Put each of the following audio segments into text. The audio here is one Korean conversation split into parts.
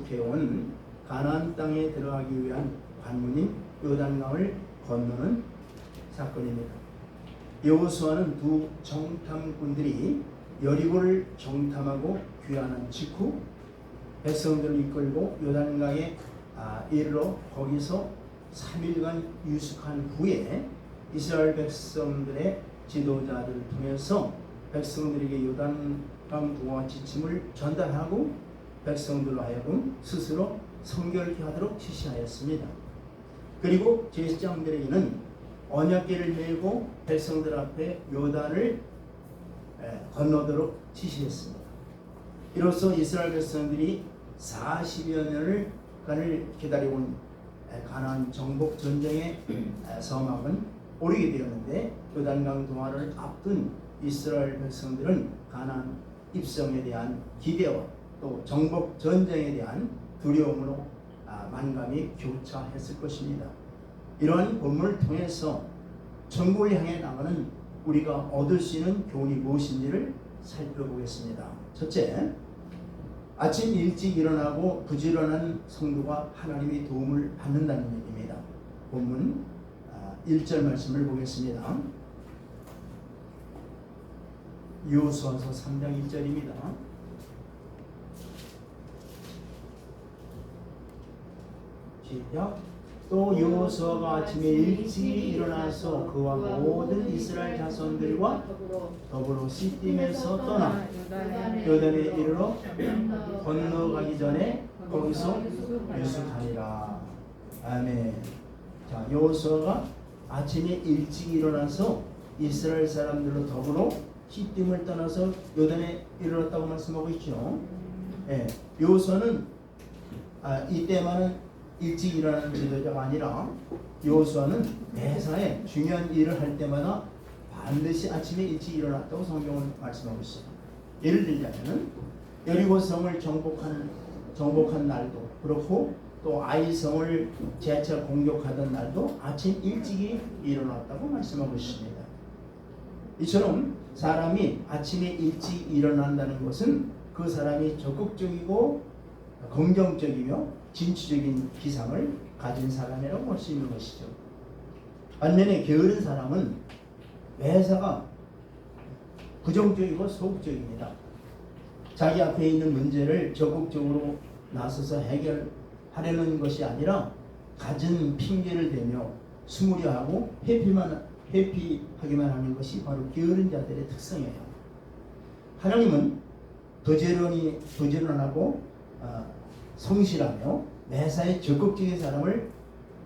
해온 가나안 땅에 들어가기 위한 관문인 요단강을 건너는 사건입니다. 여호수아는 두 정탐꾼들이 여리고를 정탐하고 귀환한 직후 백성들을 이끌고 요단강에 이르러 거기서 3일간 유숙한 후에 이스라엘 백성들의 지도자들을 통해서 백성들에게 요단강 동화 지침을 전달하고 백성들로 하여금 스스로 성결케 하도록 지시하였습니다. 그리고 제사장들에게는 언약궤를 메고 백성들 앞에 요단을 건너도록 지시했습니다. 이로써 이스라엘 백성들이 40여 년을 기다려온 가나안 정복 전쟁의 서막은 오르게 되었는데 요단강 동화를 앞둔 이스라엘 백성들은 가나안 입성에 대한 기대와 또 정복 전쟁에 대한 두려움으로 만감이 교차했을 것입니다. 이러한 본문을 통해서 천국을 향해 나가는 우리가 얻을 수 있는 교훈이 무엇인지를 살펴보겠습니다. 첫째, 아침 일찍 일어나고 부지런한 성도가 하나님의 도움을 받는다는 얘기입니다. 본문 1절 말씀을 보겠습니다. 여호수아서 3장 1절입니다. 시작. 또 여호수아가 아침에 일찍 일어나서 그와 모든 이스라엘 자손들과 더불어 시딤에서 떠나 요단에 이르러 건너가기 전에 거기서 유숙하니라. 아멘. 자, 여호수아가 아침에 일찍 일어나서 이스라엘 사람들로 더불어 시딤을 떠나서 요단에 이르렀다고 말씀하고 있죠. 여호수아는 이때만은 일찍 일어나는 지도자가 아니라 여호수아는 매사에 중요한 일을 할 때마다 반드시 아침에 일찍 일어났다고 성경은 말씀하고 있어요. 예를 들자면 여리고성을 정복한 날도 그렇고 또 아이성을 재차 공격하던 날도 아침 일찍이 일어났다고 말씀하고 있습니다. 이처럼 사람이 아침에 일찍 일어난다는 것은 그 사람이 적극적이고 긍정적이며 진취적인 기상을 가진 사람이라고 볼 수 있는 것이죠. 반면에 게으른 사람은 매사가 부정적이고 소극적입니다. 자기 앞에 있는 문제를 적극적으로 나서서 해결하려는 것이 아니라 갖은 핑계를 대며 숨으려 하고 회피하기만 하는 것이 바로 게으른 자들의 특성이에요. 하나님은 부지런하고 성실하며 매사에 적극적인 사람을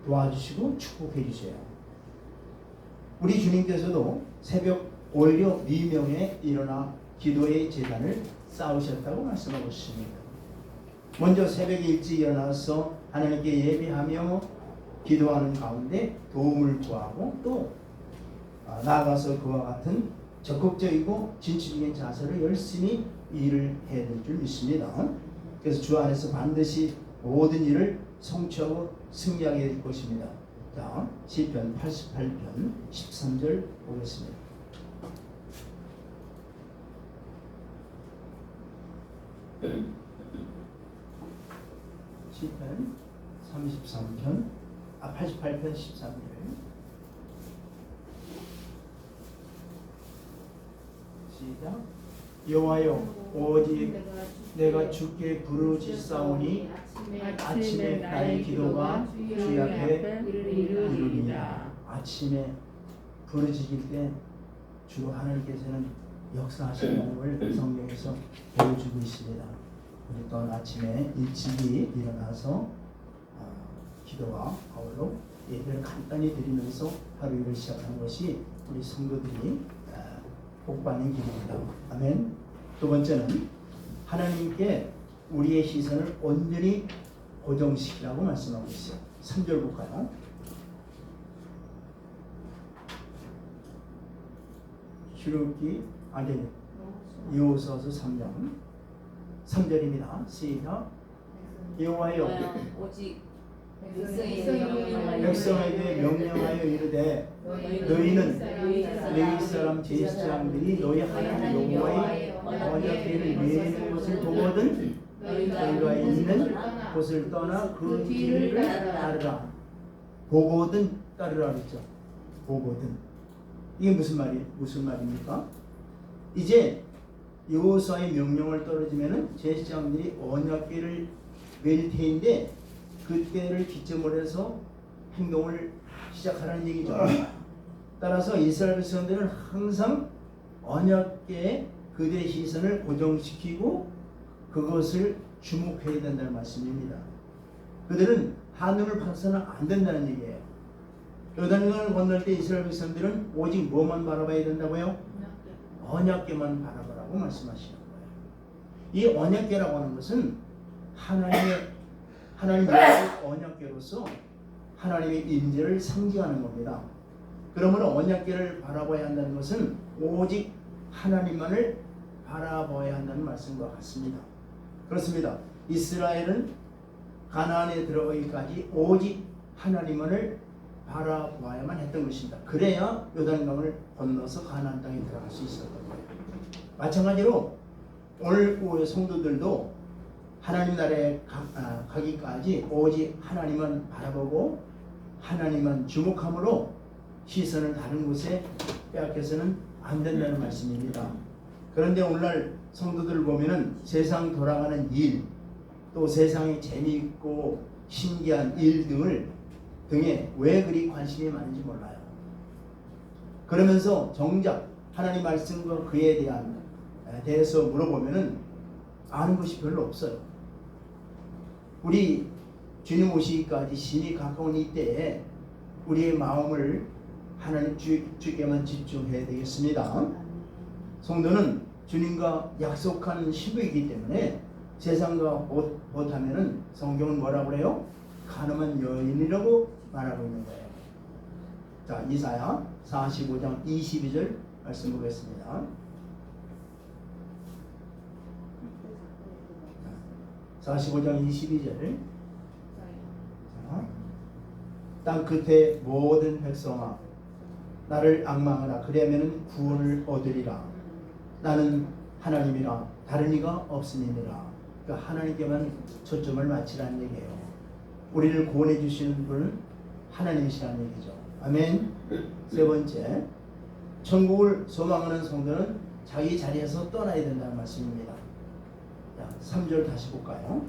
도와주시고 축복해 주세요. 우리 주님께서도 새벽 오히려 미명에 일어나 기도의 제단을 쌓으셨다고 말씀하고 있습니다. 먼저 새벽에 일찍 일어나서 하나님께 예배하며 기도하는 가운데 도움을 구하고 또 나아가서 그와 같은 적극적이고 진취적인 자세로 열심히 일을 해야 될 줄 믿습니다. 그래서 주 안에서 반드시 모든 일을 성취하고 승리하게 될 것입니다. 자, 시편 88편 13절 보겠습니다. 시편 88편 13절 시작. 여호와여 오직 내가 주께 부르짖사오니 아침에 나의 기도가 주 앞에 이르리라. 아침에 부르짖을 때 주 하나님께서는 역사하시는 걸 성경에서 보여주고 있습니다. 우리 또한 아침에 일찍이 일어나서 기도와 아울러 예배를 간단히 드리면서 하루를 시작하는 것이 우리 성도들이 복받는 길입니다. 아멘. 두 번째는 하나님께 우리의 시선을 온전히 고정시키라고 말씀하고 있어요. 3절 볼까요? 출애굽기 여호수아서 3장 3절입니다. 시작. 여호와여 오직 백성에게 명령하여 이르되 너희는 레위 사람 제사장들이 너희 하나님 여호와의 언약궤를 메는 것을 보거든 너희가 있는 곳을 떠나 그 뒤를 따르라. 보고든 따르라 그랬죠. 보고든. 이게 무슨 말입니까? 이제 여호수아의 명령을 떨어지면은 제사장들이 언약궤를 매일 테인데 그때를 기점으로 해서 행동을 시작하라는 얘기죠. 따라서 이스라엘 백성들은 항상 언약궤에 그들의 시선을 고정시키고 그것을 주목해야 된다는 말씀입니다. 그들은 한눈을 봐서는 안 된다는 얘기예요. 요단강을 건널 때 이스라엘 백성들은 오직 뭐만 바라봐야 된다고요? 언약궤만 바라보라고 말씀하시는 거예요. 이 언약궤라고 하는 것은 하나님의 언약궤로서 하나님의 임재를 상징하는 겁니다. 그러므로 언약궤를 바라봐야 한다는 것은 오직 하나님만을 바라봐야 한다는 말씀과 같습니다. 그렇습니다. 이스라엘은 가나안에 들어가기까지 오직 하나님만을 바라봐야만 했던 것입니다. 그래야 요단강을 건너서 가나안 땅에 들어갈 수 있었던 거예요. 마찬가지로 오늘 오후의 성도들도 하나님 나라에 가기까지 오직 하나님만 바라보고 하나님만 주목함으로 시선을 다른 곳에 빼앗겨서는 안 된다는 말씀입니다. 그런데 오늘날 성도들을 보면은 세상 돌아가는 일, 또 세상에 재미있고 신기한 일 등에 왜 그리 관심이 많은지 몰라요. 그러면서 정작 하나님 말씀과 그에 대해서 물어보면은 아는 것이 별로 없어요. 우리 주님 오시기까지 심히 가까운 이때에 우리의 마음을 하나님 주께만 집중해야 되겠습니다. 성도는 주님과 약속한 신부이기 때문에 세상과 못하면은 성경은 뭐라고 그래요? 가늠한 여인이라고 말하고 있는 거예요. 자, 이사야 45장 22절 말씀 보겠습니다. 45장 22절. 땅 끝에 모든 백성아 나를 앙망하라. 그리하면 구원을 얻으리라. 나는 하나님이라 다른 이가 없음이니라. 그러니까 하나님께만 초점을 맞추라는 얘기예요. 우리를 구원해 주시는 분은 하나님이시라는 얘기죠. 아멘. 세 번째, 천국을 소망하는 성도는 자기 자리에서 떠나야 된다는 말씀입니다. 자, 3절 다시 볼까요?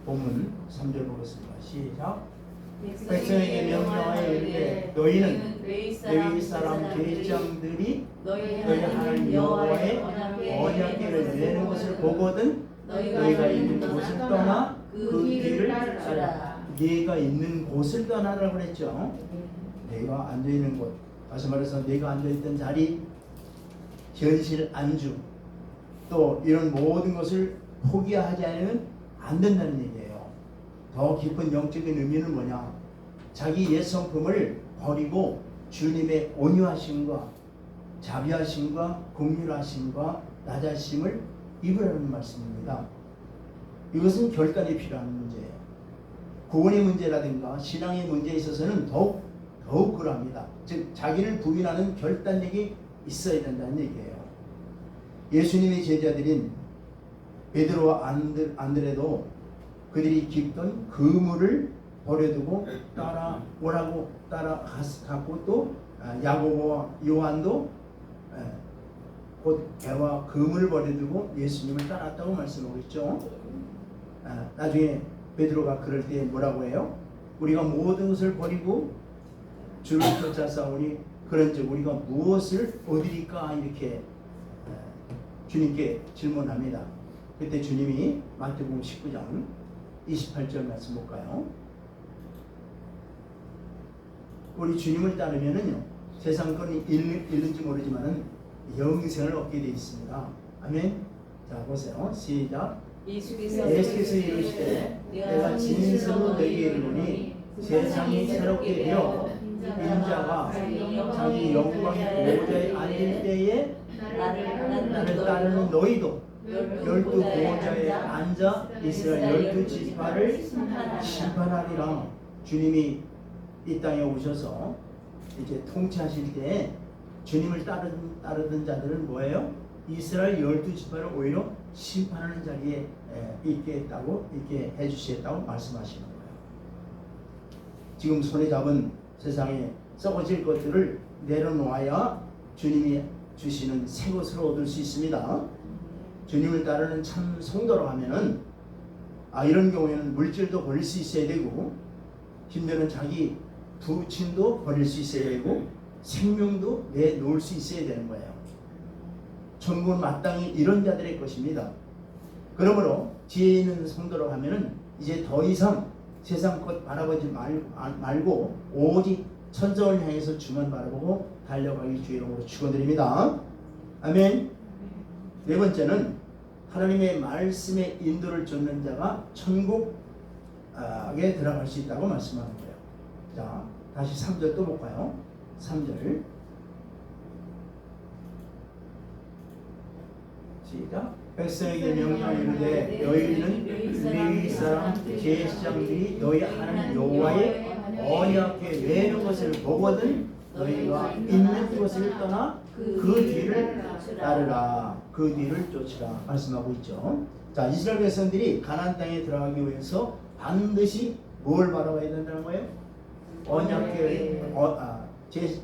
본문 3절 보겠습니다. 시작. 백성에게 명령하여 이르되 너희는 레위 사람 제사장들이 너희 하나님 여호와의 언약궤를 내는 것을 보거든 너희가 있는 곳을 떠나 그 길을 따라. 네가 있는 곳을 떠나라고 그랬죠. 내가 앉아 있는 곳, 다시 말해서 내가 앉아 있던 자리, 현실 안주, 또 이런 모든 것을 포기하지 않으면 안 된다는 얘기예요. 더 깊은 영적인 의미는 뭐냐? 자기 옛 성품을 버리고 주님의 온유하심과 자비하심과 긍휼하심과 낮아심을 입으라는 말씀입니다. 이것은 결단이 필요한 문제예요. 구원의 문제라든가 신앙의 문제에 있어서는 더욱 그러합니다. 즉 자기를 부인하는 결단력이 있어야 된다는 얘기예요. 예수님의 제자들인 베드로와 안드레도 그들이 깃던 그물을 버려두고 따라갔고 또 야고보와 요한도 곧 배와 그물을 버려두고 예수님을 따랐다고 말씀하고 있죠. 나중에 베드로가 그럴 때 뭐라고 해요? 우리가 모든 것을 버리고 주를 쫓아싸우니 그런즉 우리가 무엇을 얻으리까 이렇게 주님께 질문합니다. 그때 주님이 마태복음 19장 28절 말씀 볼까요? 우리 주님을 따르면은요 세상 건 잃는지 모르지만은 영생을 얻게 되어 있습니다. 아멘. 자 보세요. 시작. 예수께서 이르시되 내가 진실로 너희에게 이르노니 세상이 새롭게 되어 인자가 자기 영광의 보좌에 앉을 때에 나를 따르는 너희도 12 보호자에 앉아 이스라엘 12지파를 심판하리라. 주님이 이 땅에 오셔서 이제 통치하실 때 주님을 따르던 자들은 뭐예요? 이스라엘 12지파를 오히려 심판하는 자리에 있게 해주시겠다고 말씀하시는 거예요. 지금 손에 잡은 세상에 썩어질 것들을 내려놓아야 주님이 주시는 새 것을 얻을 수 있습니다. 주님을 따르는 참 성도로 하면은 이런 경우에는 물질도 버릴 수 있어야 되고, 힘드는 자기 부친도 버릴 수 있어야 되고, 생명도 내놓을 수 있어야 되는 거예요. 천국은 마땅히 이런 자들의 것입니다. 그러므로 지혜 있는 성도로 하면은 이제 더 이상 세상 것 바라보지 말고 오직 천정을 향해서 주만 바라보고 달려가기 주의 이름으로 축원드립니다. 아멘. 네 번째는 하나님의 말씀의 인도를 쫓는 자가 천국에 들어갈 수 있다고 말씀하는 거예요. 자, 다시 3절 또 볼까요? 3절 시작. 백성에게 명령하는데 너희는 레위 사람 제사장들이 너희 하나님 여호와의 언약궤 매는 것을 보거든 너희가 있는 곳을 떠나 그 뒤를 따르라. 그 뒤를 쫓으라 말씀하고 있죠. 자, 이스라엘 백성들이 가나안 땅에 들어가기 위해서 반드시 뭘 바라봐야 된다는 거예요? 언약궤,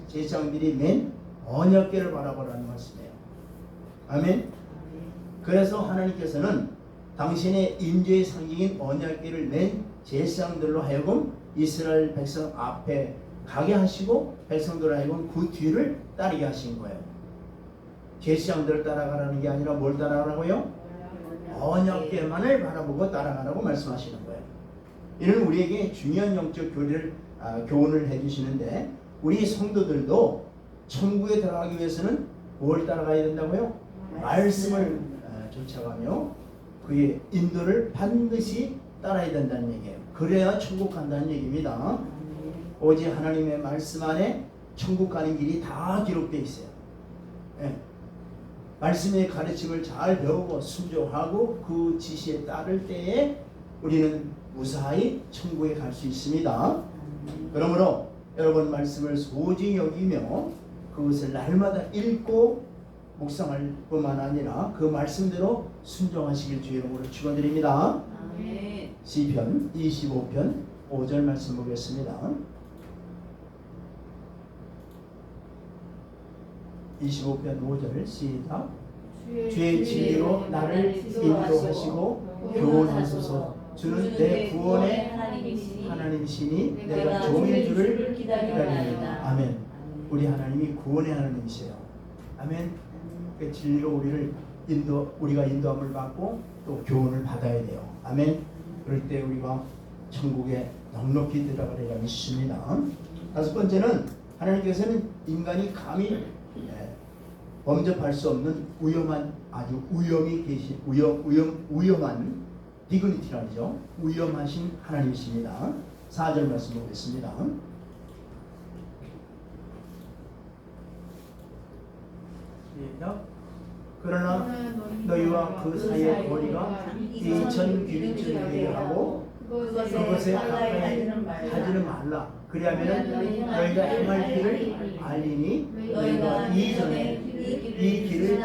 제사장들이 맨 언약궤를 바라보라는 말씀이에요. 아멘. 그래서 하나님께서는 당신의 임재의 상징인 언약궤를 맨 제사장들로 하여금 이스라엘 백성 앞에 가게 하시고 백성들로 하여금 그 뒤를 따르게 하신 거예요. 제사장들을 따라가라는 게 아니라 뭘 따라가라고요? 언약궤만을 바라보고 따라가라고 말씀하시는 거예요. 이는 우리에게 중요한 영적 교훈을 해주시는데, 우리 성도들도 천국에 들어가기 위해서는 뭘 따라가야 된다고요? 말씀을 쫓아가며 그의 인도를 반드시 따라야 된다는 얘기예요. 그래야 천국 간다는 얘기입니다. 오직 하나님의 말씀 안에 천국 가는 길이 다 기록되어 있어요. 예. 말씀의 가르침을 잘 배우고 순종하고 그 지시에 따를 때에 우리는 무사히 천국에 갈 수 있습니다. 그러므로 여러분 말씀을 소중히 여기며 그것을 날마다 읽고 묵상할 뿐만 아니라 그 말씀대로 순종하시길 주의 이름으로 축원드립니다. 시편 25편 5절 말씀 보겠습니다. 25편 5절 시작. 주의 진리로 나를 인도하시고 교훈하소서. 주는 내 구원의 하나님이시니 내가 종일 주를 기다립니다. 아멘. 우리 하나님이 구원의 하나님이세요. 아멘. 그 진리로 우리가 인도함을 받고 또 교훈을 받아야 돼요. 아멘. 그럴 때 우리가 천국에 넉넉히 들어가리라 믿습니다. 다섯 번째는 하나님께서는 인간이 감히 범접할 수 없는 아주 위험한 디그니티라죠. 위험하신 하나님이십니다. 4절 말씀 보겠습니다. 그러나 너희와 그 사이의 거리가 2000규빗쯤 되게 하고 그것에 가까이 하지는 말라. 그리하면 너희가 행할 길을 알리니 너희가 이전에 이 길을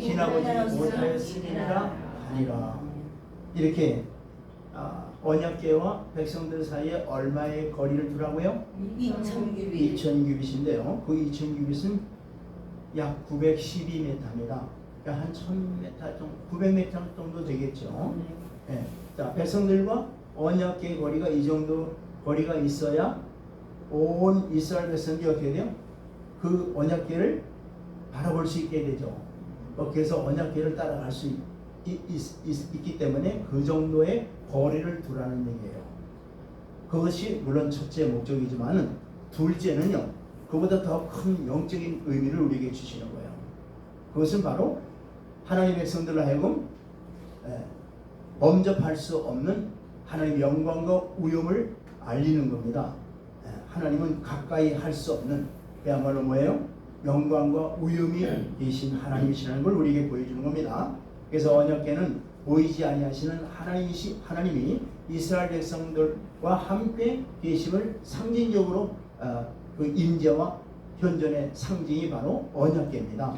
지나보지 못하였으리라 하니라. 이렇게 언약궤와 백성들 사이에 얼마의 거리를 두라고요? 2000규빗인데요. 그 2000규빗은 약 912m입니다. 그러니까 한 1000m 정도, 900m 정도 되겠죠. 네. 자, 백성들과 언약궤의 거리가 이 정도 거리가 있어야 온 이스라엘 백성들이 어떻게 돼요? 그 언약궤를 바라볼 수 있게 되죠. 그래서 언약궤를 따라갈 수 있기 때문에 그 정도의 거리를 두라는 얘기예요. 그것이 물론 첫째 목적이지만은 둘째는요, 그보다 더 큰 영적인 의미를 우리에게 주시는 거예요. 그것은 바로 하나님의 백성들로 하여금 범접할 수 없는 하나님의 영광과 위엄을 알리는 겁니다. 하나님은 가까이 할 수 없는, 그야말로 뭐예요? 영광과 위엄이 계신 하나님이시라는 걸 우리에게 보여주는 겁니다. 그래서 언약궤는 보이지 아니하시는 하나님이 이스라엘 백성들과 함께 계심을 상징적으로 그 임재와 현존의 상징이 바로 언약궤입니다.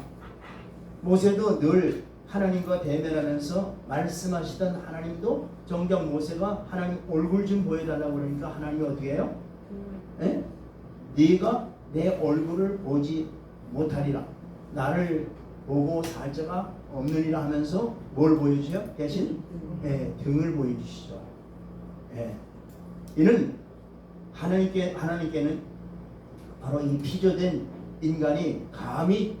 모세도 늘 하나님과 대면하면서 말씀하시던 하나님도 정작 모세가 하나님 얼굴 좀 보여달라고 그러니까 하나님이 어떻게 해요? 네? 네가 내 얼굴을 보지 못하리라. 나를 보고 살 자가 없느니라 하면서 뭘 보여주세요? 대신 등을 보여주시죠. 이는 하나님께는 바로 이 피조된 인간이 감히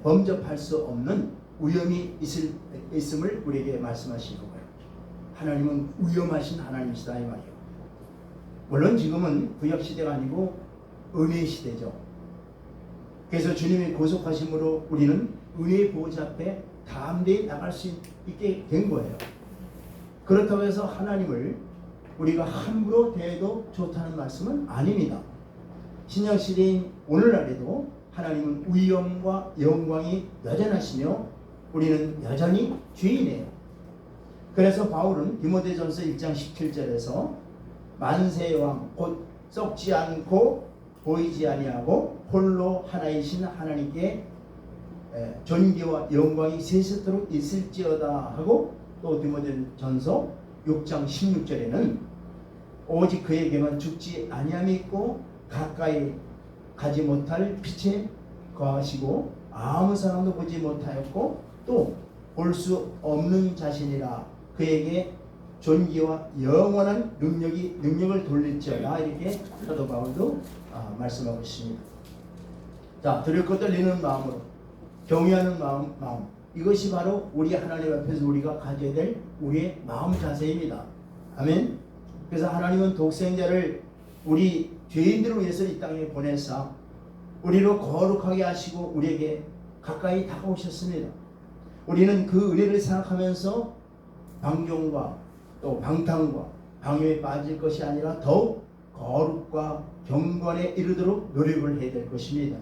범접할 수 없는 위험이 있음을 우리에게 말씀하시는 거예요. 하나님은 위험하신 하나님이시다 이 말이에요. 물론 지금은 구약 시대가 아니고 은혜 시대죠. 그래서 주님의 고속하심으로 우리는 은혜의 보호자 앞에 담대히 나갈 수 있게 된 거예요. 그렇다고 해서 하나님을 우리가 함부로 대해도 좋다는 말씀은 아닙니다. 신약 시대인 오늘날에도 하나님은 위엄과 영광이 여전하시며 우리는 여전히 죄인이에요. 그래서 바울은 디모데전서 1장 17절에서 만세의 왕 곧 썩지 않고 보이지 아니하고 홀로 하나이신 하나님께 존귀와 영광이 세세토록 있을지어다 하고, 또 디모데전서 6장 16절에는 오직 그에게만 죽지 아니함이 있고 가까이 가지 못할 빛에 거하시고 아무 사람도 보지 못하였고 또 볼 수 없는 자신이라 그에게 존귀와 영원한 능력을 돌릴지어다, 이렇게 사도 바울도 말씀하고 있습니다. 자, 들을 것 떨리는 마음으로 경외하는 마음, 이것이 바로 우리 하나님 앞에서 우리가 가져야 될 우리의 마음 자세입니다. 아멘. 그래서 하나님은 독생자를 우리 죄인들을 위해서 이 땅에 보내사 우리로 거룩하게 하시고 우리에게 가까이 다가오셨습니다. 우리는 그 은혜를 생각하면서 방종과 또 방탕과 방해에 빠질 것이 아니라 더욱 거룩과 경건에 이르도록 노력을 해야 될 것입니다.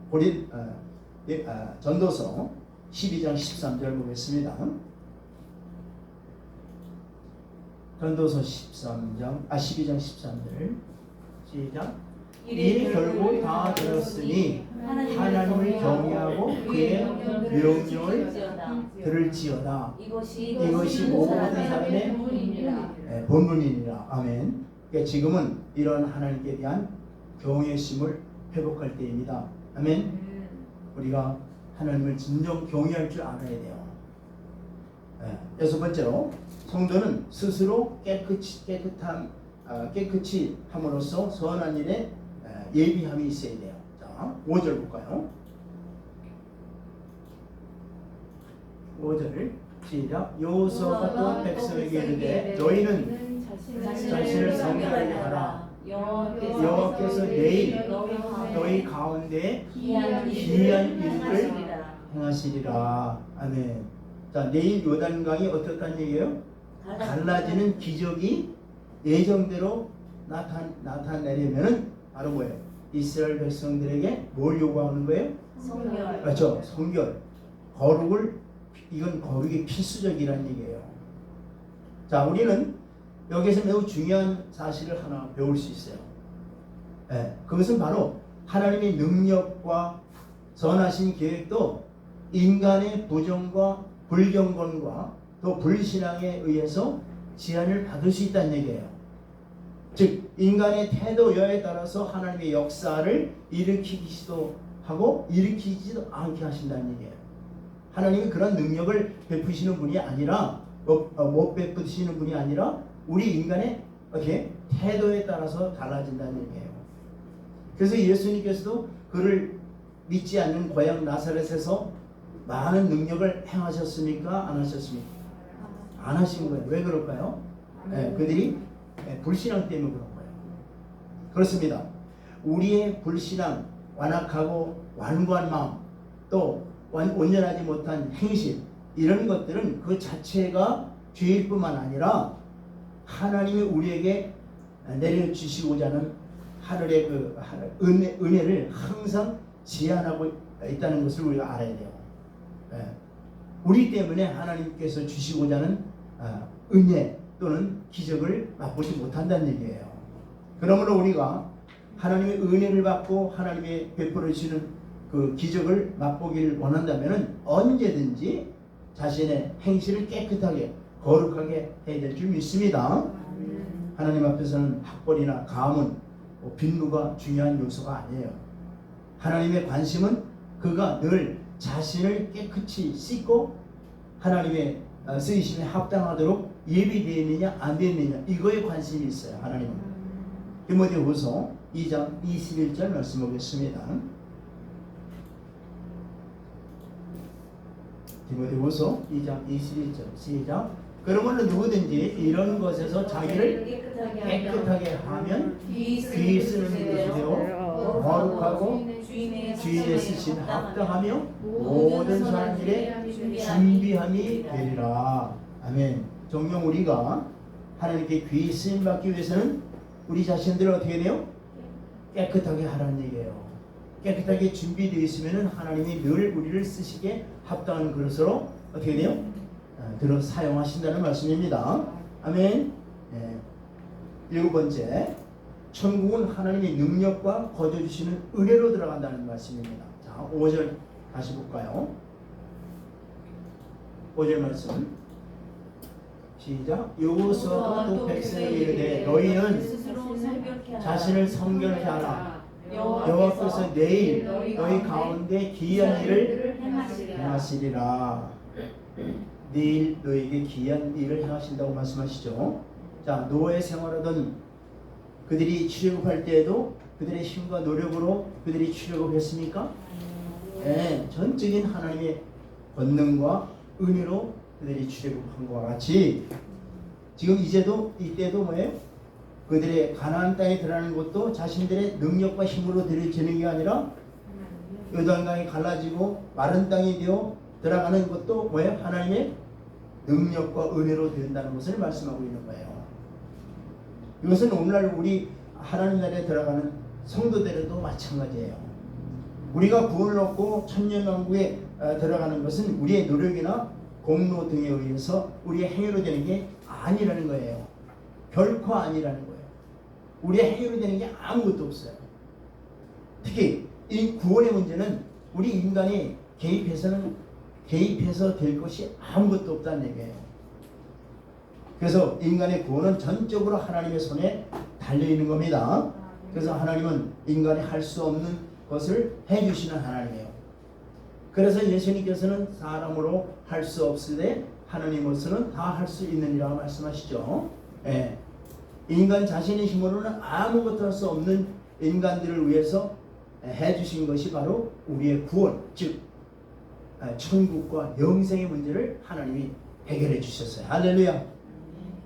우리 전도서 12장 13절 보겠습니다. 전도서 12장 13절 시작. 이 결국 다 들었으니 하나님을 경외하고 그의 명령을 들을지어다. 이것이 모든 사람의 본분이니라. 아멘. 그러니까 지금은 이런 하나님께 대한 경외심을 회복할 때입니다. 아멘. 우리가 하나님을 진정 경외할 줄 알아야 돼요. 여섯 번째로 성도는 스스로 깨끗이 함으로써 선한 일에 예비함이 있어야 돼요. 자, 5절 볼까요? 5절 시작. 여호수아가 또 백성에게 이르되 너희는 자신을 성결하게 하라. 여호와께서 내일 너희 가운데 귀한 일을 행하시리라. 아멘. 자, 내일 요단강이 어떻다는 얘기예요? 갈라지는 기적이 예정대로 나타내려면은 바로 뭐예요? 이스라엘 백성들에게 뭘 요구하는 거예요? 성결. 그렇죠. 성결. 이건 거룩이 필수적이라는 얘기예요. 자, 우리는 여기서 매우 중요한 사실을 하나 배울 수 있어요. 그것은 바로 하나님의 능력과 선하신 계획도 인간의 부정과 불경건과 또 불신앙에 의해서 제한을 받을 수 있다는 얘기예요. 즉 인간의 태도여에 따라서 하나님의 역사를 일으키기도 하고 일으키지도 않게 하신다는 얘기예요. 하나님이 그런 능력을 베푸시는 분이 아니라 못 베푸시는 분이 아니라 우리 인간의 태도에 따라서 달라진다는 얘기예요. 그래서 예수님께서도 그를 믿지 않는 고향 나사렛에서 많은 능력을 행하셨습니까? 안 하셨습니까? 안 하신 거예요. 왜 그럴까요? 그들이 불신앙 때문에 그런 거예요. 그렇습니다. 우리의 불신앙, 완악하고 완고한 마음, 또 온전하지 못한 행실, 이런 것들은 그 자체가 죄일 뿐만 아니라 하나님이 우리에게 내려주시고자 하는 하늘의 그 은혜를 항상 제한하고 있다는 것을 우리가 알아야 돼요. 우리 때문에 하나님께서 주시고자 하는 은혜 또는 기적을 맛보지 못한다는 얘기예요. 그러므로 우리가 하나님의 은혜를 받고 하나님의 베풀어 주시는 그 기적을 맛보기를 원한다면 언제든지 자신의 행실을 깨끗하게 거룩하게 해야 될 줄 믿습니다. 하나님 앞에서는 학벌이나 가문, 빈부가 중요한 요소가 아니에요. 하나님의 관심은 그가 늘 자신을 깨끗이 씻고 하나님의 쓰이심에 합당하도록 예비되어 있느냐 안 되어 있느냐 이거에 관심이 있어요. 하나님은. 디모데후서 2장 21절 말씀 보겠습니다. 디모데후서 2장 21절 시작. 그러므로 누구든지 이런 것에서 자기를 깨끗하게 하면 귀 쓰는 것이 되어 거룩하고 주인의 쓰신 합당하며 모든 사람들의 준비함이 되리라. 아멘. 정녕 우리가 하나님께 귀 쓰임 받기 위해서는 우리 자신들을 어떻게 돼요? 깨끗하게 하라는 얘기예요. 깨끗하게 준비되어 있으면 하나님이 늘 우리를 쓰시기에 합당한 그릇으로 어떻게 돼요? 들어 사용하신다는 말씀입니다. 아멘. 일곱 번째, 천국은 하나님의 능력과 거저주시는 은혜로 들어간다는 말씀입니다. 자, 5절 다시 볼까요? 5절 말씀 시작. 여호수아가 또 백성에게 이르되 너희는 자신을 성결케 하라. 여호와께서 내일 너희 가운데 기이한 일을 행하시리라. 내일 너에게 기이한 일을 행하신다고 말씀하시죠. 자, 노예 생활하던 그들이 출애굽할 때에도 그들의 힘과 노력으로 그들이 출애굽했습니까? 네, 전적인 하나님의 권능과 은혜로 그들이 출애굽한 것과 같이 지금 이제도 이때도 뭐예요? 그들의 가나안 땅에 들어가는 것도 자신들의 능력과 힘으로 들여지는 게 아니라 요단강이 갈라지고 마른 땅이 되어 들어가는 것도 뭐예요? 하나님의 능력과 은혜로 된다는 것을 말씀하고 있는 거예요. 이것은 오늘날 우리 하나님 나라에 들어가는 성도들에도 마찬가지예요. 우리가 구원을 얻고 천년왕국에 들어가는 것은 우리의 노력이나 공로 등에 의해서 우리의 행위로 되는 게 아니라는 거예요. 결코 아니라는 거예요. 우리의 행위로 되는 게 아무것도 없어요. 특히 이 구원의 문제는 우리 인간이 개입해서 될 것이 아무것도 없다는 얘기예요. 그래서 인간의 구원은 전적으로 하나님의 손에 달려있는 겁니다. 그래서 하나님은 인간이 할 수 없는 것을 해주시는 하나님이에요. 그래서 예수님께서는 사람으로 할 수 없으되 하나님으로서는 다 할 수 있느니라 말씀하시죠. 예. 인간 자신의 힘으로는 아무것도 할 수 없는 인간들을 위해서 해주신 것이 바로 우리의 구원, 즉 천국과 영생의 문제를 하나님이 해결해 주셨어요. 할렐루야.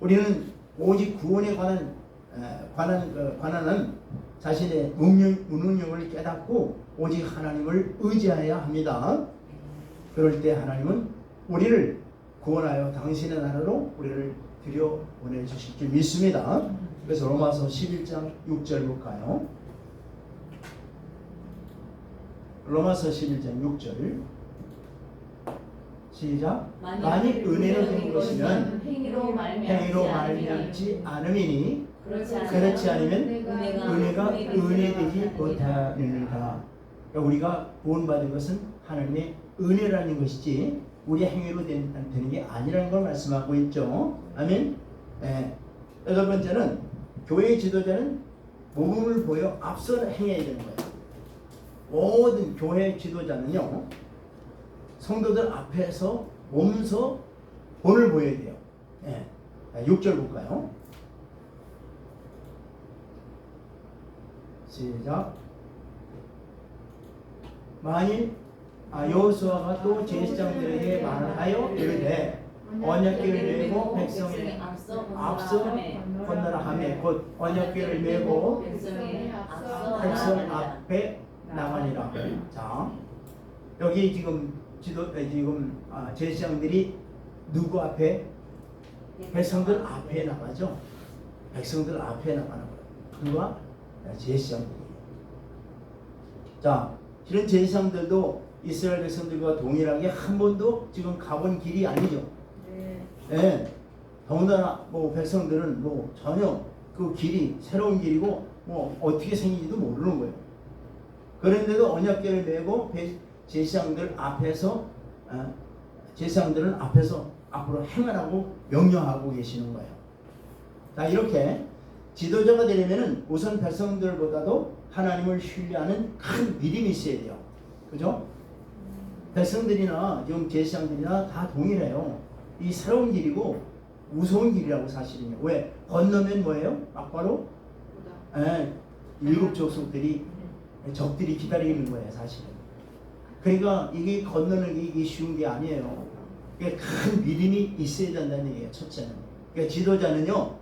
우리는 오직 구원에 관한 자신의 무능력을 깨닫고 오직 하나님을 의지해야 합니다. 그럴 때 하나님은 우리를 구원하여 당신의 나라로 우리를 들여 보내주실 줄 믿습니다. 그래서 로마서 11장 6절 볼까요? 로마서 11장 6절 시작. 만일 은혜로 된 것이면 행위로 말미암지 않음이니 그렇지 않으면 은혜가 은혜되지 못하느니라. 우리가 구원받은 것은 하나님의 은혜라는 것이지 우리의 행위로 되는 게 아니라는 걸 말씀하고 있죠. 아멘. 여덟 번째는 교회의 지도자는 모범을 보여 앞서 행해야 되는 거예요. 모든 교회 지도자는요, 성도들 앞에서 몸소 본을 보여야 돼요. 6절 볼까요? 시작. 만일 여호수아가 또 제사장들에게 말하여 이르되 언약궤를 메고 백성의 앞서 건너라 하매 곧 언약궤를 메고 백성 앞에 나가니라. 자, 여기 지금 제사장들이 누구 앞에? 백성들 앞에 나가죠. 백성들 앞에 나가는 거예요. 그와 제사장들이. 자, 이런 제사장들도 이스라엘 백성들과 동일하게 한 번도 지금 가본 길이 아니죠. 네. 더군다나 백성들은 전혀 그 길이 새로운 길이고 어떻게 생긴지도 모르는 거예요. 그런데도 언약궤를 메고 제사장들 앞에서 제사장들은 앞으로 행하라고 명령하고 계시는 거예요. 자, 이렇게 지도자가 되려면은 우선 백성들보다도 하나님을 신뢰하는 큰 믿음이 있어야 돼요. 그죠? 백성들이나 지금 제사장들이나 다 동일해요. 이 새로운 길이고 무서운 길이라고 사실은요. 왜? 건너면 뭐예요? 막바로 일곱 족속들이 적들이 기다리는 거예요, 사실은. 그러니까 이게 건너는 게 쉬운 게 아니에요. 그러니까 큰 믿음이 있어야 된다는 얘기예요, 첫째는. 그러니까 지도자는요,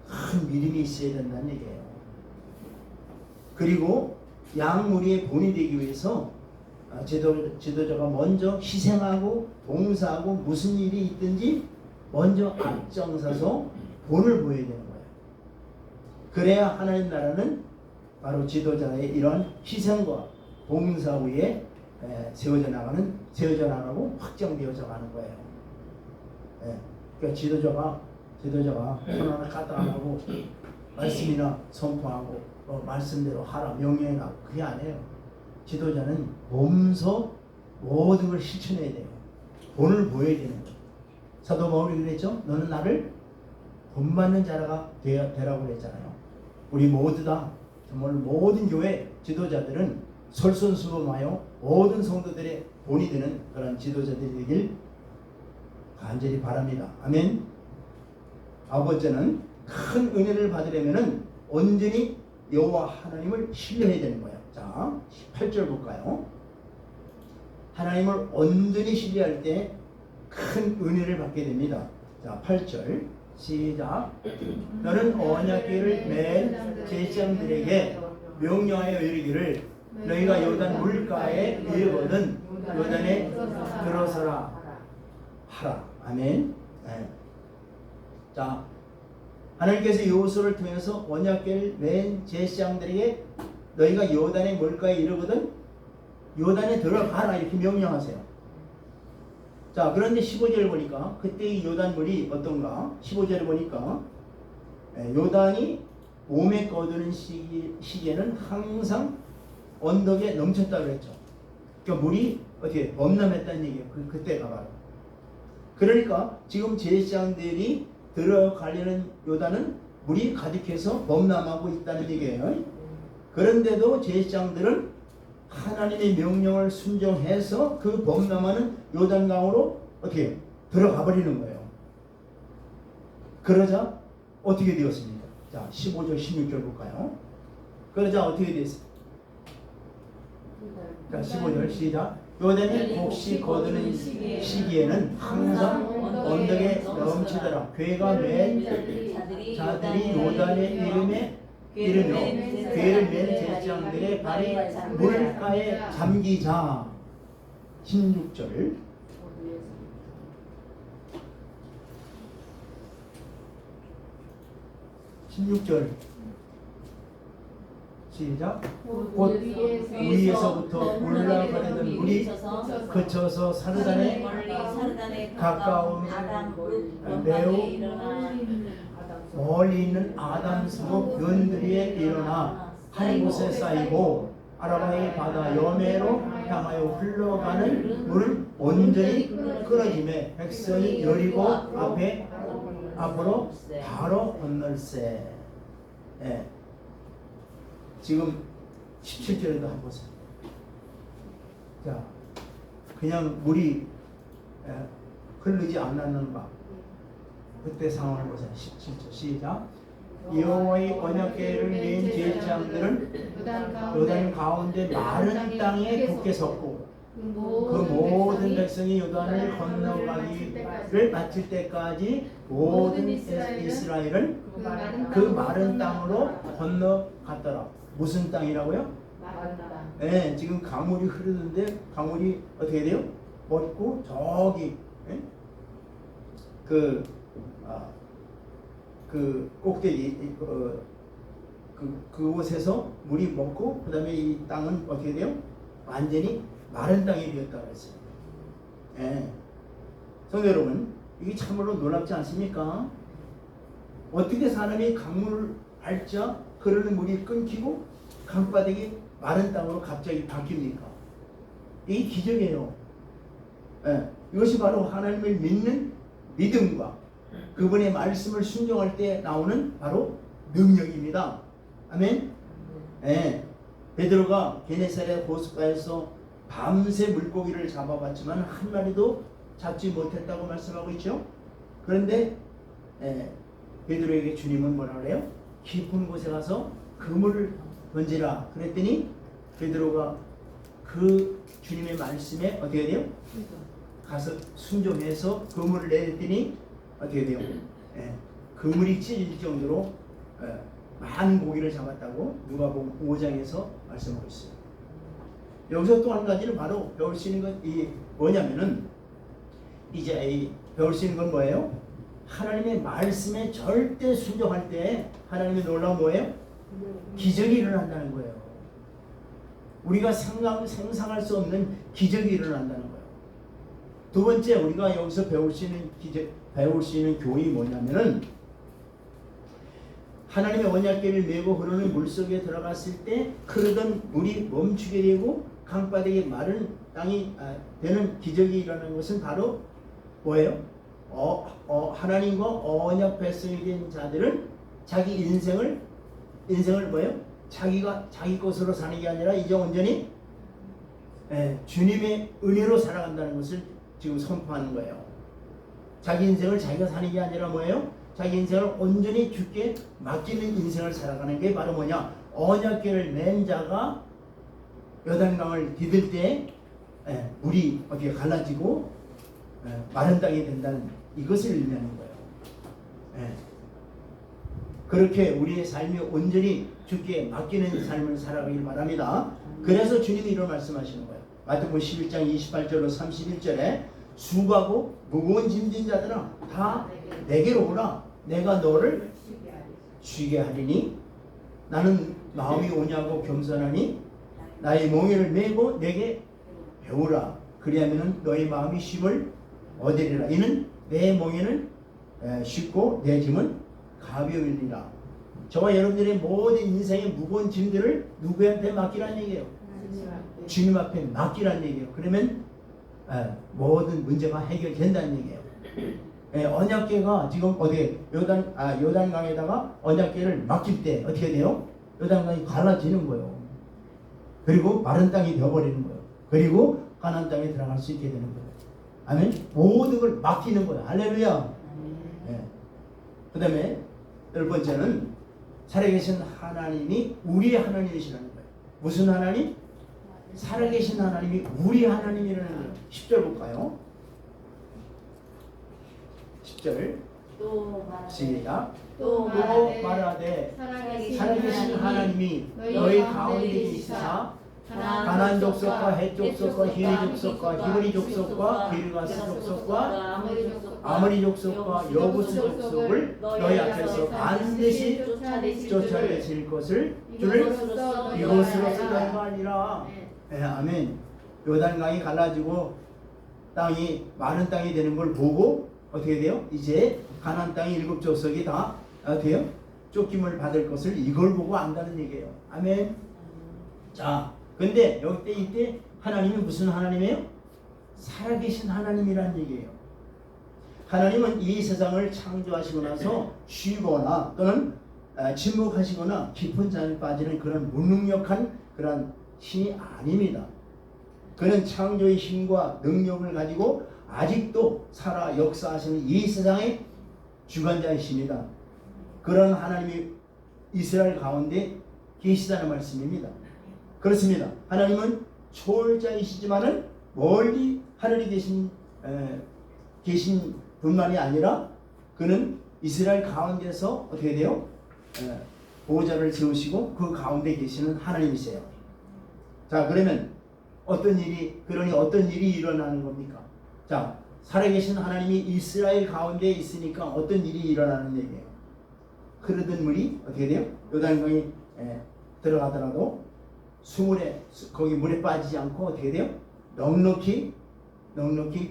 큰 믿음이 있어야 된다는 얘기예요. 그리고 양무리의 본이 되기 위해서 지도자가 먼저 희생하고 봉사하고 무슨 일이 있든지 먼저 앞장서서 본을 보여야 되는 거예요. 그래야 하나님 나라는 바로 지도자의 이런 희생과 봉사 위에 세워져 나가고 확정되어져 가는 거예요. 그러니까 지도자가 하나하나 까딱 안 하고 말씀이나 선포하고 말씀대로 하라 명령해라 그게 아니에요. 지도자는 몸소 모든 걸 실천해야 돼요. 본을 보여야 되는 거예요. 사도 바울이 그랬죠. 너는 나를 본받는 자가 되라고 그랬잖아요. 우리 모두 다 정말 모든 교회 지도자들은 솔선수범하여 모든 성도들의 본이 되는 그런 지도자들이 되길 간절히 바랍니다. 아멘. 아버지는 큰 은혜를 받으려면 온전히 여호와 하나님을 신뢰해야 되는 거예요. 자, 8절 볼까요? 하나님을 온전히 신뢰할 때 큰 은혜를 받게 됩니다. 자, 8절 시작. 너는 언약궤를 맨 제사장들에게 명령하여 이르기를 너희가 요단 물가에 이르거든 요단에 들어서라 하라. 아멘. 네. 자, 하나님께서 여호수아를 통해서 언약궤를 맨 제사장들에게 너희가 요단의 물가에 이르거든 요단에 들어가라 이렇게 명령하세요. 자, 그런데 15절 보니까 그때 이 요단물이 어떤가? 15절을 보니까 요단이 몸에 거두는 시기에는 항상 언덕에 넘쳤다고 그랬죠. 그러니까 물이 어떻게 범람했다는 얘기예요. 그때가 바로. 그러니까 지금 제사장들이 들어가려는 요단은 물이 가득해서 범람하고 있다는 얘기예요. 그런데도 제사장들은 하나님의 명령을 순종해서 그 범람하는 요단강으로 어떻게 들어가 버리는 거예요. 그러자 어떻게 되었습니까? 자, 15절 16절 볼까요? 그러자 어떻게 됐습니까? 자, 15절 시작. 요단이 곡식 거두는 시기에는 항상 언덕에 넘치더라. 괴가 맨 자들이 요단의 이르며 괴를 맨 제사장들의 발이 물가에 잠기자. 16절 시작. 곧 위에서부터 올라가려던 물이 그쳐서 사르단에 가까운 매우 멀리 있는 아담 성읍 연드리에 일어나 한 곳에 쌓이고 아라바의 바다 여매로 향하여 흘러가는 물을 온전히 끊어짐에 백성이 여리고 앞으로 바로 건널세. 예. 지금 17절에도 한번 보세요. 자, 그냥 물이 흐르지 않았는가? 그때 상황을 보세요. 17절 시작. 여호와의 언약궤를 맨 제사장들은 요단 가운데 마른 땅에 굳게 섰고 그 모든 백성이 요단을 건너가기를 마칠 때까지 모든 이스라엘은 그 마른 땅으로 건너갔더라. 무슨 땅이라고요? 마른 땅. 네, 지금 강물이 흐르는데 강물이 어떻게 돼요? 멎고 저기 그 꼭대기 그곳에서 물이 멎고 그 다음에 이 땅은 어떻게 돼요? 완전히 마른 땅이 되었다고 했어요. 예. 성도 여러분, 이게 참으로 놀랍지 않습니까? 어떻게 사람이 강물을 밟자 흐르는 물이 끊기고 강바닥이 마른 땅으로 갑자기 바뀝니까? 이게 기적이에요. 예. 이것이 바로 하나님을 믿는 믿음과 그분의 말씀을 순종할 때 나오는 바로 능력입니다. 아멘. 예. 베드로가 게네사렛 호숫가에서 밤새 물고기를 잡아봤지만 한 마리도 잡지 못했다고 말씀하고 있죠. 그런데 베드로에게 주님은 뭐라 그래요? 깊은 곳에 가서 그물을 던지라 그랬더니 베드로가 그 주님의 말씀에 어떻게 돼요? 가서 순종해서 그물을 내렸더니 어떻게 돼요? 그물이 찢어질 정도로 많은 고기를 잡았다고 누가복음 5장에서 말씀하고 있어요. 여기서 또 한 가지는 바로 배울 수 있는 건 뭐냐면은 이제 배울 수 있는 건 뭐예요? 하나님의 말씀에 절대 순종할 때 하나님의 놀라운 뭐예요? 기적이 일어난다는 거예요. 우리가 상상할 수 없는 기적이 일어난다는 거예요. 두 번째 우리가 여기서 배울 수 있는 교훈이 뭐냐면은 하나님의 언약궤를 메고 흐르는 물속에 들어갔을 때 흐르던 물이 멈추게 되고 강바닥에 마른 땅이 되는 기적이 일어나는 것은 바로 뭐예요? 하나님과 언약 백성이 된 자들은 자기 인생을 뭐예요? 자기 것으로 사는 게 아니라 이제 온전히 주님의 은혜로 살아간다는 것을 지금 선포하는 거예요. 자기 인생을 자기가 사는 게 아니라 뭐예요? 자기 인생을 온전히 주께 맡기는 인생을 살아가는 게 바로 뭐냐? 언약궤를 맨 자가 요단강을 디딜 때 물이 어떻게 갈라지고 마른 땅이 된다는 이것을 의미하는 거예요. 그렇게 우리의 삶이 온전히 주께 맡기는 삶을 살아가길 바랍니다. 그래서 주님이 이런 말씀하시는 거예요. 마태복음 11장 28절로 31절에 수고하고 무거운 짐진 자들아 다 내게로 오라. 내가 너를 쉬게 하리니 나는 마음이 오냐고 겸손하니 나의 몽에를 메고 내게 배우라. 그리하면 너의 마음이 쉼을 얻으리라. 이는 내 몽에는 쉽고 내 짐은 가벼우리라. 저와 여러분들의 모든 인생의 무거운 짐들을 누구한테 맡기라는 얘기예요? 주님 앞에 맡기라는 얘기예요. 그러면 모든 문제가 해결된다는 얘기예요. 언약궤가 지금 어디 요단강에다가 언약궤를 맡길 때 어떻게 돼요? 요단강이 갈라지는 거예요. 그리고 마른 땅이 되어버리는 거예요. 그리고 가나안 땅에 들어갈 수 있게 되는 거예요. 아멘. 모든 걸 맡기는 거예요. 할렐루야. 그 다음에 열 번째는 살아계신 하나님이 우리의 하나님이시라는 거예요. 무슨 하나님? 살아계신 하나님이 우리 하나님이라는 거예요. 10절 볼까요? 10절 시작. 또 말하되 살아계신 하나님이 너희 가운데 있으사 가나안 족속과 헷 족속과 히위 족속과 히브리 족속과 기르가스 족속과 아모리 족속과 여부스 족속을 너희 앞에서 반드시 쫓아내실 것을 주를 이것으로 쓰는 거 아니라. 아멘. 요단강이 갈라지고 땅이 마른 땅이 되는 걸 보고 어떻게 돼요? 이제 가나안 땅의 7 족속이 다 돼요? 쫓김을 받을 것을 이걸 보고 안다는 얘기예요. 아멘. 자, 근데 이때 하나님이 무슨 하나님이에요? 살아계신 하나님이라는 얘기예요. 하나님은 이 세상을 창조하시고 나서 쉬거나 또는 침묵하시거나 깊은 잠에 빠지는 그런 무능력한 그런 신이 아닙니다. 그는 창조의 힘과 능력을 가지고 아직도 살아 역사하시는 이 세상의 주관자이십니다. 그런 하나님이 이스라엘 가운데 계시다는 말씀입니다. 그렇습니다. 하나님은 초월자이시지만은 멀리 하늘에 계신 분만이 아니라 그는 이스라엘 가운데서 어떻게 돼요? 보호자를 세우시고 그 가운데 계시는 하나님이세요. 자, 그러면 어떤 일이 일어나는 겁니까? 자, 살아계신 하나님이 이스라엘 가운데 있으니까 어떤 일이 일어나는 얘기예요? 흐르던 물이 어떻게 돼요? 요단강이 들어가더라도 거기 물에 빠지지 않고 어떻게 돼요? 넉넉히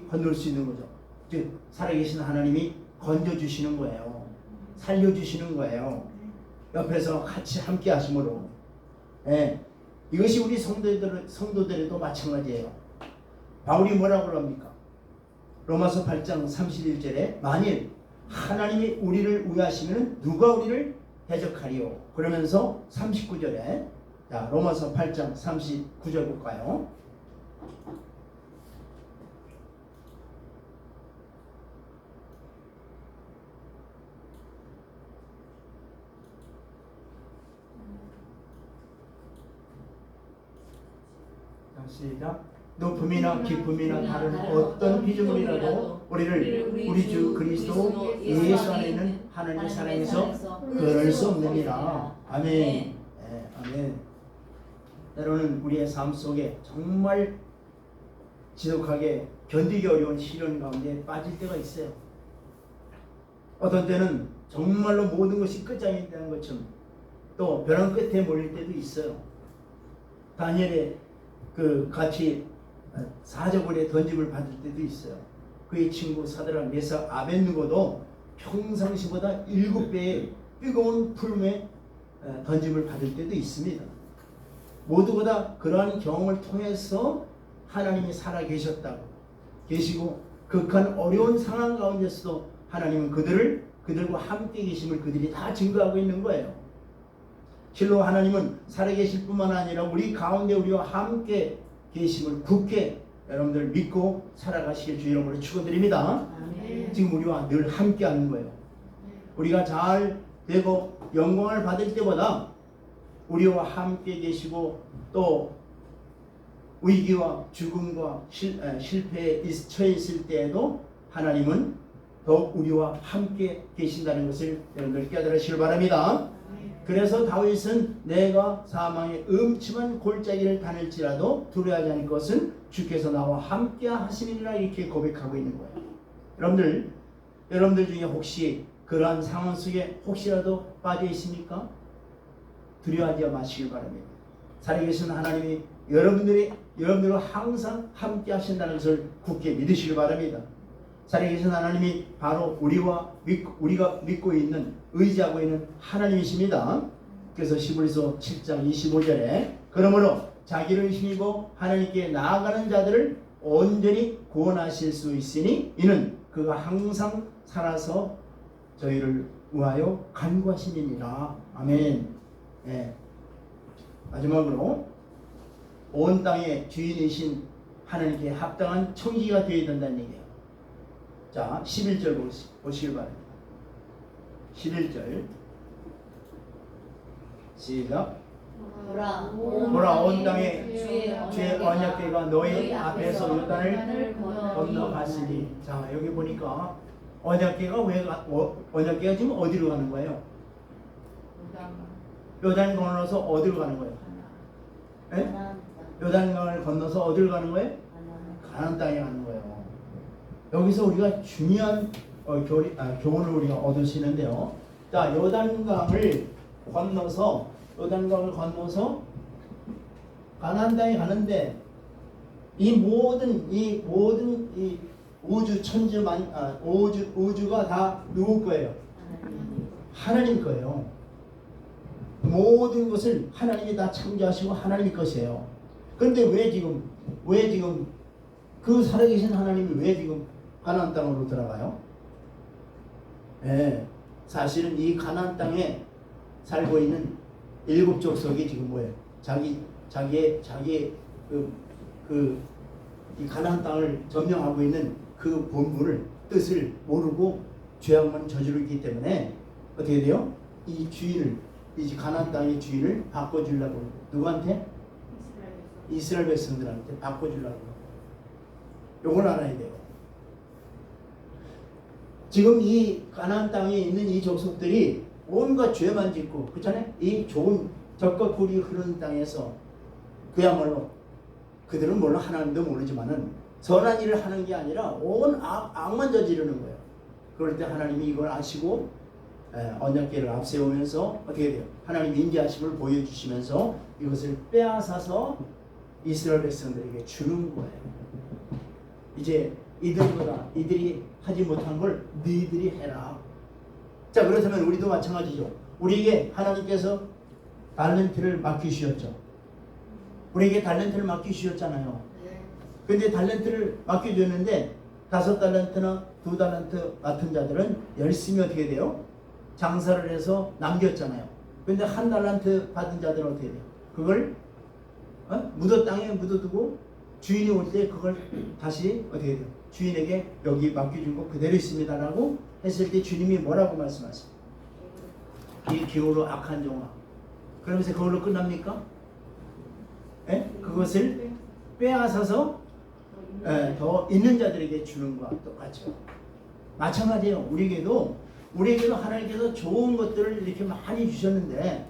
건널 수 있는 거죠. 즉 살아계신 하나님이 건져주시는 거예요. 살려주시는 거예요. 옆에서 같이 함께 하심으로. 이것이 우리 성도들에도 마찬가지예요. 바울이 뭐라고 합니까? 로마서 8장 31절에 만일 하나님이 우리를 위하시면 누가 우리를 대적하리요? 그러면서 39절에 자, 로마서 8장 39절 볼까요? 시작. 높음이나 기쁨이나 다른 어떤 피조물이라도 우리를 우리 주 그리스도 예수 안에 있는 하나님의 사랑에서 끊을 수 없느니라. 아멘. 네, 아멘. 때로는 우리의 삶 속에 정말 지독하게 견디기 어려운 시련 가운데 빠질 때가 있어요. 어떤 때는 정말로 모든 것이 끝장이 되는 것처럼 또 벼랑 끝에 몰릴 때도 있어요. 다니엘의 그 같이 사자굴에 던짐을 받을 때도 있어요. 그의 친구 사드락 메삭 아벳느고도 평상시보다 7배의 뜨거운 풀음에 던짐을 받을 때도 있습니다. 모두보다 그러한 경험을 통해서 하나님이 살아계셨다고 계시고 극한 어려운 상황 가운데서도 하나님은 그들과 함께 계심을 그들이 다 증거하고 있는 거예요. 실로 하나님은 살아계실 뿐만 아니라 우리 가운데 우리와 함께 계심을 굳게 여러분들 믿고 살아가시길 주 이름으로 축원드립니다. 지금 우리와 늘 함께 하는 거예요. 우리가 잘 되고 영광을 받을 때보다 우리와 함께 계시고 또 위기와 죽음과 실패에 처해 있을 때에도 하나님은 더욱 우리와 함께 계신다는 것을 여러분들 깨달으시길 바랍니다. 그래서 다윗은 내가 사망의 음침한 골짜기를 다닐지라도 두려워하지 않을 것은 주께서 나와 함께 하시리라 이렇게 고백하고 있는 거예요. 여러분들 중에 혹시 그러한 상황 속에 혹시라도 빠져 있습니까? 두려워하지 마시길 바랍니다. 살아계신 하나님이 여러분들과 항상 함께 하신다는 것을 굳게 믿으시길 바랍니다. 살아계신 하나님이 바로 우리가 믿고 있는 의지하고 있는 하나님이십니다. 그래서 시브리서 7장 25절에 그러므로 자기를 힘입어 하나님께 나아가는 자들을 온전히 구원하실 수 있으니 이는 그가 항상 살아서 저희를 위하여 간구하시니라. 아멘. 네. 마지막으로 온 땅의 주인이신 하나님께 합당한 청지기가 되어야 된다는 얘기예요. 자, 11절 보시길 바랍니다. 11절 시작. 보라 온 땅에 주의 언약궤가 너희 앞에서 요단을 건너갔으니. 자, 여기 보니까 언약궤가 지금 어디로 가는 거예요? 요단 건너서 어디로 가는 거예요? 네? 요단강을 건너서 어디로 가는 거예요? 가나안 땅에 가는 거예요. 여기서 우리가 중요한 교훈을 우리가 얻을 수 있는데요. 자, 요단강을 건너서 가나안 땅에 가는데 이 모든 우주 천지만 우주가 다 누구 거예요? 하나님 거예요. 모든 것을 하나님이 다 창조하시고 하나님 것이에요. 그런데 왜 지금 그 살아계신 하나님이 왜 지금 가나안 땅으로 들어가요? 네, 사실은 이 가나안 땅에 살고 있는 7 족속이 지금 뭐예요? 자기의 이 가나안 땅을 점령하고 있는 그 본분을 뜻을 모르고 죄악만 저지르기 때문에 어떻게 돼요? 이 가나안 땅의 주인을 바꿔주려고 누구한테? 이스라엘 백성들한테 바꿔주려고. 요걸 알아야 돼요. 지금 이 가나안 땅에 있는 이 족속들이 온갖 죄만 짓고, 그렇잖아요? 이 좋은 젖과 꿀이 흐르는 땅에서 그야말로 그들은 물론 하나님도 모르지만은 선한 일을 하는 게 아니라 온 악만 저지르는 거예요. 그럴 때 하나님이 이걸 아시고 언약궤를 앞세우면서 어떻게 돼요? 하나님의 인자하심을 보여주시면서 이것을 빼앗아서 이스라엘 백성들에게 주는 거예요. 이제 이들이 하지 못한 걸 너희들이 해라. 자, 그렇다면 우리도 마찬가지죠. 우리에게 하나님께서 달란트를 맡기셨죠. 우리에게 달란트를 맡기셨잖아요. 근데 달란트를 맡겨줬는데 5달란트나 2달란트 같은 자들은 열심히 어떻게 돼요? 장사를 해서 남겼잖아요. 근데 1달란트 받은 자들은 어떻게 돼요? 그걸 묻어 땅에 묻어두고 주인이 올 때 그걸 다시 어떻게 돼요? 주인에게 여기 맡겨준 거 그대로 있습니다라고 했을 때 주님이 뭐라고 말씀하세요? 이 기호로 악한 종아. 그러면서 그걸로 끝납니까? 예? 그것을 빼앗아서 더 있는 자들에게 주는 것과 똑같죠. 마찬가지예요. 우리에게도 하나님께서 좋은 것들을 이렇게 많이 주셨는데,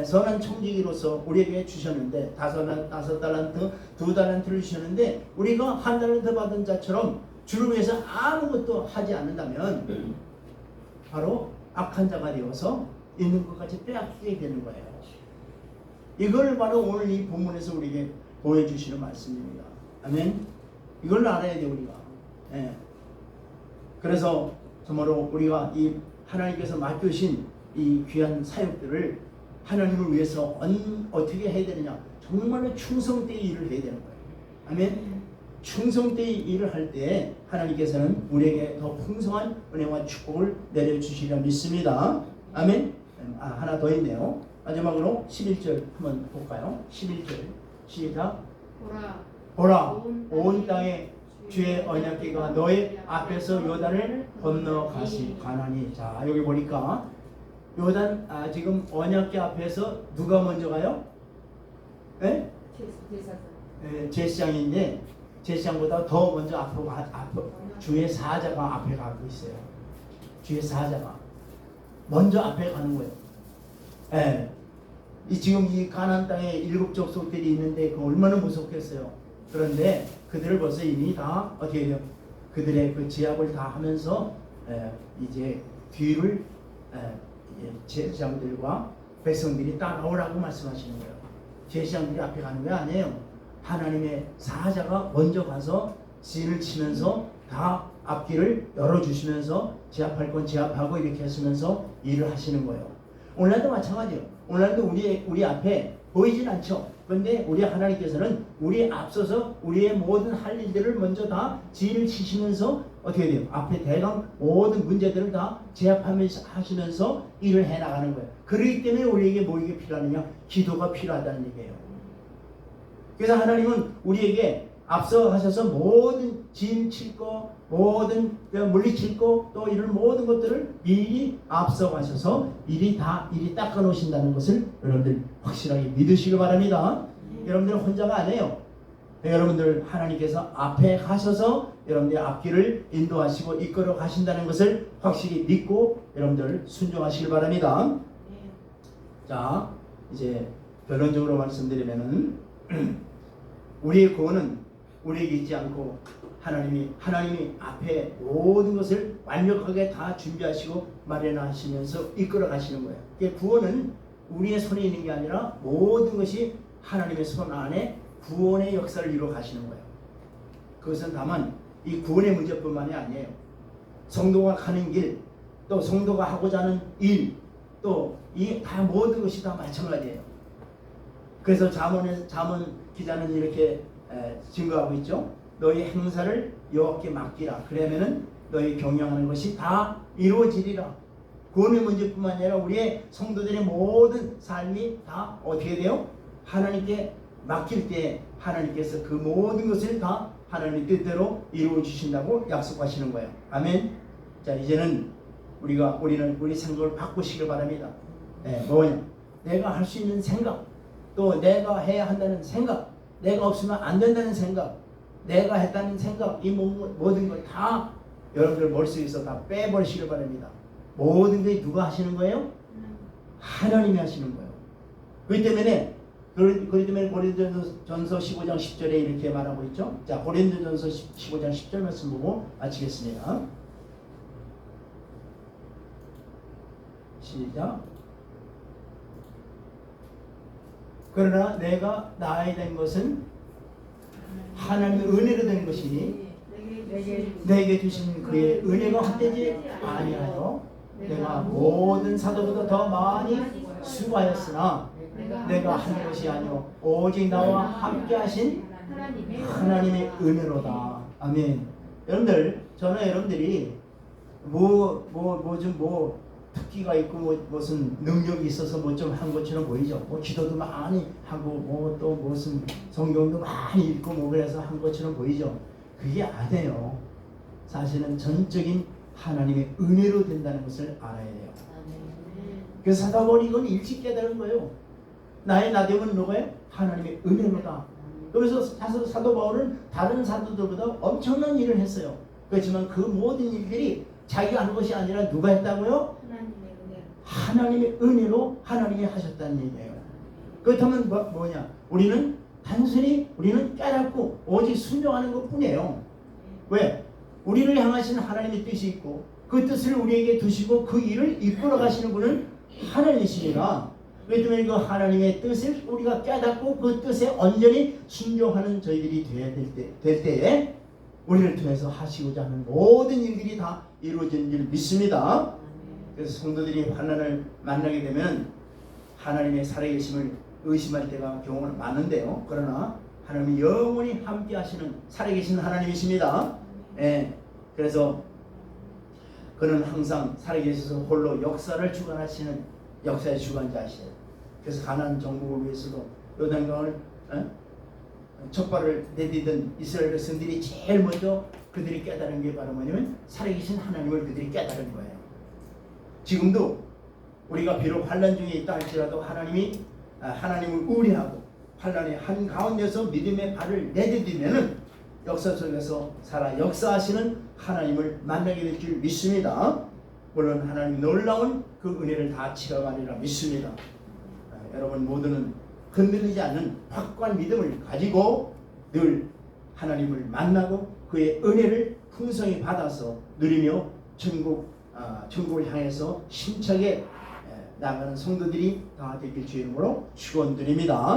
선한 청지기로서 우리에게 주셨는데 5달란트, 2달란트를 주셨는데 우리가 1달란트 받은 자처럼 주를 위해서 아무것도 하지 않는다면 바로 악한 자가 되어서 있는 것까지 빼앗기게 되는 거예요. 이걸 바로 오늘 이 본문에서 우리에게 보여주시는 말씀입니다. 아멘. 이걸 알아야 돼요, 우리가. 그래서 정말로 우리가 이 하나님께서 맡겨주신 이 귀한 사역들을 하나님을 위해서 어떻게 해야 되느냐? 정말로 충성되이 일을 해야 되는 거예요. 아멘. 충성되이 일을 할 때 하나님께서는 우리에게 더 풍성한 은혜와 축복을 내려주시리라 믿습니다. 아멘. 하나 더 있네요. 마지막으로 11절 한번 볼까요? 11절 시작. 보라 온 땅에 주의 언약궤가 너의 앞에서 요단을 건너가나니. 자, 여기 보니까 요단 지금 언약궤 앞에서 누가 먼저 가요? 제사장인데 제사장보다 더 먼저 앞으로 주의 사자가 앞에 가고 있어요. 주의 사자가 먼저 앞에 가는 거예요. 지금 이 가나안 땅에 7 족속들이 있는데 그 얼마나 무섭겠어요. 그런데 그들을 벌써 이미 다 어떻게 해요? 그들의 그 제압을 다 하면서 이제 뒤를 제사장들과 백성들이 따라오라고 말씀하시는 거예요. 제사장들이 앞에 가는 게 아니에요. 하나님의 사자가 먼저 가서 진을 치면서 다 앞길을 열어주시면서 제압할 건 제압하고 이렇게 하시면서 일을 하시는 거예요. 오늘날도 마찬가지예요. 오늘날도 우리 앞에 보이진 않죠. 그런데 우리 하나님께서는 우리 앞서서 우리의 모든 할 일들을 먼저 다 진을 치시면서 어떻게 돼요? 앞에 대강 모든 문제들을 다 제압하면서 하시면서 일을 해나가는 거예요. 그렇기 때문에 우리에게 뭐가 필요하느냐? 기도가 필요하다는 얘기예요. 그래서 하나님은 우리에게 앞서 가셔서 모든 진 칠 거, 모든 물리칠 거, 또 이런 모든 것들을 미리 앞서 가셔서 일이 닦아 놓으신다는 것을 여러분들 확실하게 믿으시기 바랍니다. 여러분들은 혼자가 아니에요. 여러분들 하나님께서 앞에 가셔서 여러분들의 앞길을 인도하시고 이끌어 가신다는 것을 확실히 믿고 여러분들 순종하시기 바랍니다. 자, 이제 결론적으로 말씀드리면은 우리의 구원은 우리에게 있지 않고 하나님이 앞에 모든 것을 완벽하게 다 준비하시고 마련하시면서 이끌어 가시는 거예요. 구원은 우리의 손에 있는 게 아니라 모든 것이 하나님의 손 안에 구원의 역사를 이루어 가시는 거예요. 그것은 다만 이 구원의 문제뿐만이 아니에요. 성도가 가는 길, 또 성도가 하고자 하는 일, 또 이 다 모든 것이 다 마찬가지예요. 그래서 잠언 기자는 이렇게 증거하고 있죠. 너희 행사를 여호와께 맡기라. 그러면은 너희 경영하는 것이 다 이루어지리라. 구원의 문제뿐만 아니라 우리의 성도들의 모든 삶이 다 어떻게 돼요? 하나님께 맡길 때 하나님께서 그 모든 것을 다 하나님의 뜻대로 이루어 주신다고 약속하시는 거예요. 아멘. 자, 이제는 우리는 우리 생각을 바꾸시길 바랍니다. 뭐냐? 내가 할 수 있는 생각, 또 내가 해야 한다는 생각, 내가 없으면 안 된다는 생각, 내가 했다는 생각, 이 모든 걸 다 여러분들 머릿속에서 다 빼버리시길 바랍니다. 모든 게 누가 하시는 거예요? 하나님이 하시는 거예요. 그렇기 때문에 고린도전서 15장 10절에 이렇게 말하고 있죠. 자, 고린도전서 15장 10절 말씀 보고 마치겠습니다. 시작. 그러나 내가 나에 된 것은 하나님의 은혜로 된 것이니 내게 주신 그의 은혜가 헛되지 아니하여 내가 모든 사도보다 더 많이 수고하였으나 내가 한 것이 아니오 오직 나와 함께 하신 하나님의 은혜로다. 아멘. 여러분들, 저는 여러분들이 뭐 특기가 있고 무슨 능력이 있어서 뭐 좀 한 것처럼 보이죠. 뭐 기도도 많이 하고 뭐 또 무슨 성경도 많이 읽고 뭐 그래서 한 것처럼 보이죠. 그게 아니에요. 사실은 전적인 하나님의 은혜로 된다는 것을 알아야 돼요. 그래서 사도 바울이 이건 일찍 깨달은 거예요. 나의 나됨은 누구예요? 하나님의 은혜로다. 그래서 사도 바울은 다른 사도들보다 엄청난 일을 했어요. 그렇지만 그 모든 일들이 자기가 한 것이 아니라 누가 했다고요? 하나님의 은혜로 하나님이 하셨다는 얘기예요. 그렇다면 뭐냐? 우리는 단순히 깨닫고 오직 순종하는 것뿐이에요. 왜? 우리를 향하신 하나님의 뜻이 있고 그 뜻을 우리에게 두시고 그 일을 이끌어 가시는 분은 하나님이십니다. 그렇기 때문에 그 하나님의 뜻을 우리가 깨닫고 그 뜻에 온전히 순종하는 저희들이 될 때에 우리를 통해서 하시고자 하는 모든 일들이 다 이루어지는 줄 믿습니다. 그래서 성도들이 환난을 만나게 되면 하나님의 살아계심을 의심할 때가 경우는 많은데요. 그러나 하나님이 영원히 함께 하시는 살아계신 하나님이십니다. 그래서 그는 항상 살아계셔서 홀로 역사를 주관하시는 역사의 주관자이시에요. 그래서 가나안 정복을 위해서도 요단강을 첫 발을 내디든 이스라엘 백성들이 제일 먼저 그들이 깨달은 게 바로 뭐냐면 살아계신 하나님을 그들이 깨달은 거예요. 지금도 우리가 비록 환난 중에 있다 할지라도 하나님을 의뢰하고 환난의 한가운데서 믿음의 발을 내디디면은 역사 속에서 살아 역사하시는 하나님을 만나게 될 줄 믿습니다. 물론 하나님 놀라운 그 은혜를 다 치러가리라 믿습니다. 여러분 모두는 흔들리지 않는 확고한 믿음을 가지고 늘 하나님을 만나고 그의 은혜를 풍성히 받아서 누리며 천국을 향해서 힘차게 나가는 성도들이 다 되길 주의 이름으로 축원드립니다.